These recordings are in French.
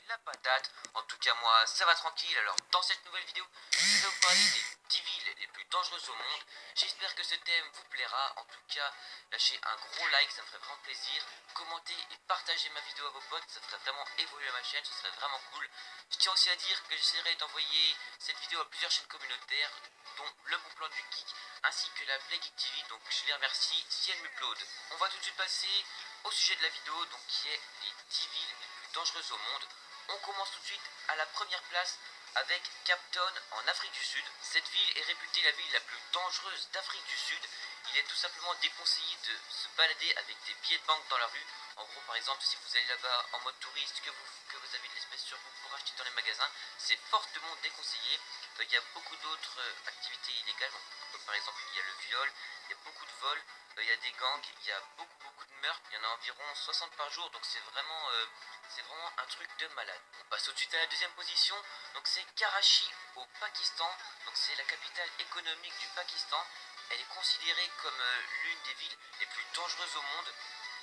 la patate. En tout cas moi ça va tranquille. Alors dans cette nouvelle vidéo je vais vous parler des 10 villes les plus dangereuses au monde. J'espère que ce thème vous plaira. En tout cas lâchez un gros like, ça me ferait vraiment plaisir. Commentez et partagez ma vidéo à vos potes, ça ferait vraiment évoluer ma chaîne, ce serait vraiment cool. Je tiens aussi à dire que j'essaierai d'envoyer cette vidéo à plusieurs chaînes communautaires, dont Le Bon Plan du Geek, ainsi que la Play Geek TV, donc je les remercie si elles m'uploadent. On va tout de suite passer au sujet de la vidéo, donc qui est les 10 villes les plus dangereuses au monde. On commence tout de suite à la première place avec Cape Town en Afrique du Sud. Cette ville est réputée la ville la plus dangereuse d'Afrique du Sud. Il est tout simplement déconseillé de se balader avec des billets de banque dans la rue. En gros, par exemple, si vous allez là-bas en mode touriste, que vous avez de l'espèce sur vous pour acheter dans les magasins, c'est fortement déconseillé. Il y a beaucoup d'autres activités illégales, donc, comme par exemple il y a le viol, il y a beaucoup de vols, il y a des gangs, il y a beaucoup de meurtres, il y en a environ 60 par jour, donc c'est vraiment un truc de malade. On passe tout de suite à la deuxième position, donc c'est Karachi au Pakistan, donc c'est la capitale économique du Pakistan. Elle est considérée comme l'une des villes les plus dangereuses au monde.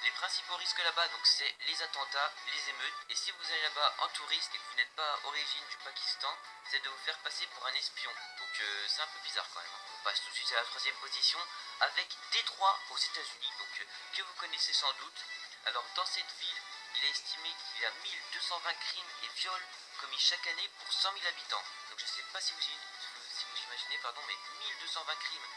Les principaux risques là-bas, donc c'est les attentats, les émeutes. Et si vous allez là-bas en touriste et que vous n'êtes pas origine du Pakistan, c'est de vous faire passer pour un espion. Donc c'est un peu bizarre quand même. On passe tout de suite à la troisième position avec Détroit aux États-Unis, donc que vous connaissez sans doute. Alors dans cette ville, il est estimé qu'il y a 1220 crimes et viols commis chaque année pour 100 000 habitants. Donc je ne sais pas si vous imaginez, mais 1220 crimes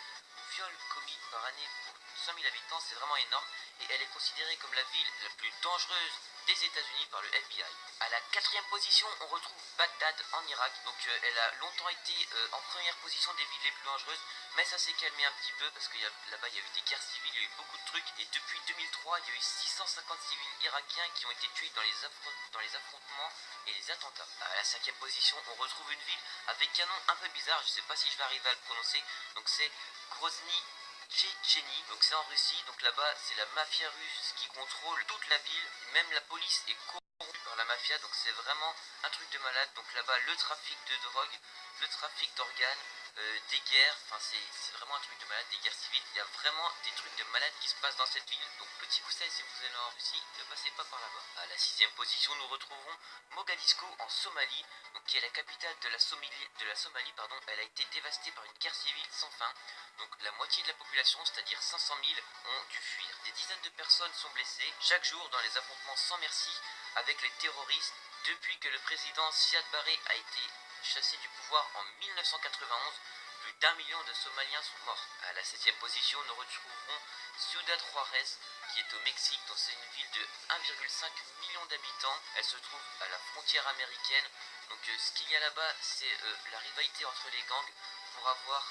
viols commis par année pour 100 000 habitants, c'est vraiment énorme. Et elle est considérée comme la ville la plus dangereuse des États-Unis par le FBI. À la quatrième position, on retrouve Bagdad en Irak. Donc elle a longtemps été en première position des villes les plus dangereuses, mais ça s'est calmé un petit peu parce que là-bas il y a eu des guerres civiles, il y a eu beaucoup de trucs. Et depuis 2003, il y a eu 650 civils irakiens qui ont été tués dans les affrontements et les attentats. À la cinquième position, on retrouve une ville avec un nom un peu bizarre, je ne sais pas si je vais arriver à le prononcer. Donc c'est Grozny Tchétchénie, donc c'est en Russie, donc là-bas c'est la mafia russe qui contrôle toute la ville, même la police est corrompue par la mafia, donc c'est vraiment un truc de malade. Donc là-bas le trafic de drogue, le trafic d'organes, des guerres, enfin c'est vraiment un truc de malade, des guerres civiles, il y a vraiment des trucs de malade qui se passent dans cette ville. Donc petit conseil, si vous allez en Russie, ne passez pas par là-bas. À la sixième position, nous retrouvons Mogadiscio en Somalie, donc qui est la capitale de la Somalie, elle a été dévastée par une guerre civile sans fin. Donc la moitié de la population, c'est-à-dire 500 000, ont dû fuir. Des dizaines de personnes sont blessées chaque jour dans les affrontements sans merci avec les terroristes depuis que le président Siad Barre a été chassé du pouvoir en 1991. Plus d'1 million de Somaliens sont morts. À la septième position, nous retrouverons Ciudad Juárez, qui est au Mexique, dont c'est une ville de 1,5 million d'habitants. Elle se trouve à la frontière américaine. Donc ce qu'il y a là-bas, c'est la rivalité entre les gangs pour avoir,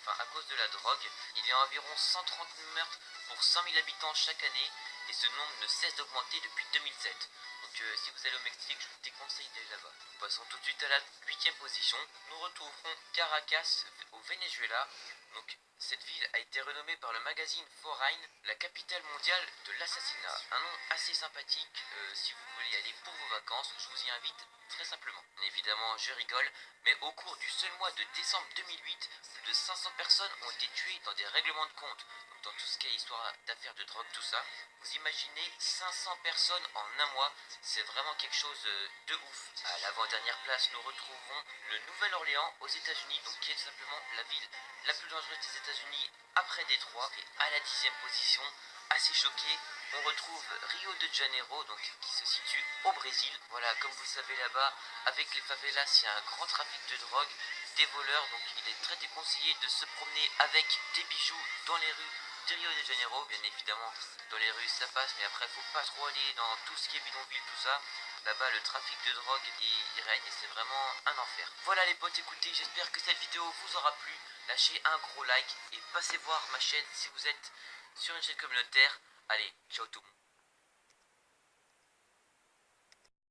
à cause de la drogue. Il y a environ 130 meurtres pour 100 000 habitants chaque année, et ce nombre ne cesse d'augmenter depuis 2007. Donc si vous allez au Mexique, je vous déconseille d'aller là-bas. Passons tout de suite à la huitième position. Nous retrouverons Caracas au Venezuela. Donc cette ville a été renommée par le magazine Foreign la capitale mondiale de l'assassinat. Un nom assez sympathique. Si vous voulez y aller pour vos vacances, je vous y invite très simplement. Évidemment, je rigole, mais au cours du seul mois de décembre 2008, plus de 500 personnes ont été tuées dans des règlements de compte. Donc dans tout ce qui est histoire d'affaires de drogue, tout ça. Vous imaginez 500 personnes en un mois, c'est vraiment quelque chose de ouf. À l'avant-dernière place, nous retrouvons le Nouvelle-Orléans aux États-Unis, donc qui est simplement la ville la plus dangereuse des États-Unis après Détroit. Et à la 10e position, assez choqué, on retrouve Rio de Janeiro, donc qui se situe au Brésil. Voilà, comme vous le savez là-bas, avec les favelas, il y a un grand trafic de drogue, des voleurs, donc il est très déconseillé de se promener avec des bijoux dans les rues de Rio de Janeiro. Bien évidemment, dans les rues ça passe, mais après faut pas trop aller dans tout ce qui est bidonville, tout ça. Là-bas le trafic de drogue il règne et c'est vraiment un enfer. Voilà les potes, écoutez, j'espère que cette vidéo vous aura plu. Lâchez un gros like et passez voir ma chaîne si vous êtes sur une chaîne communautaire. Allez, ciao tout le monde.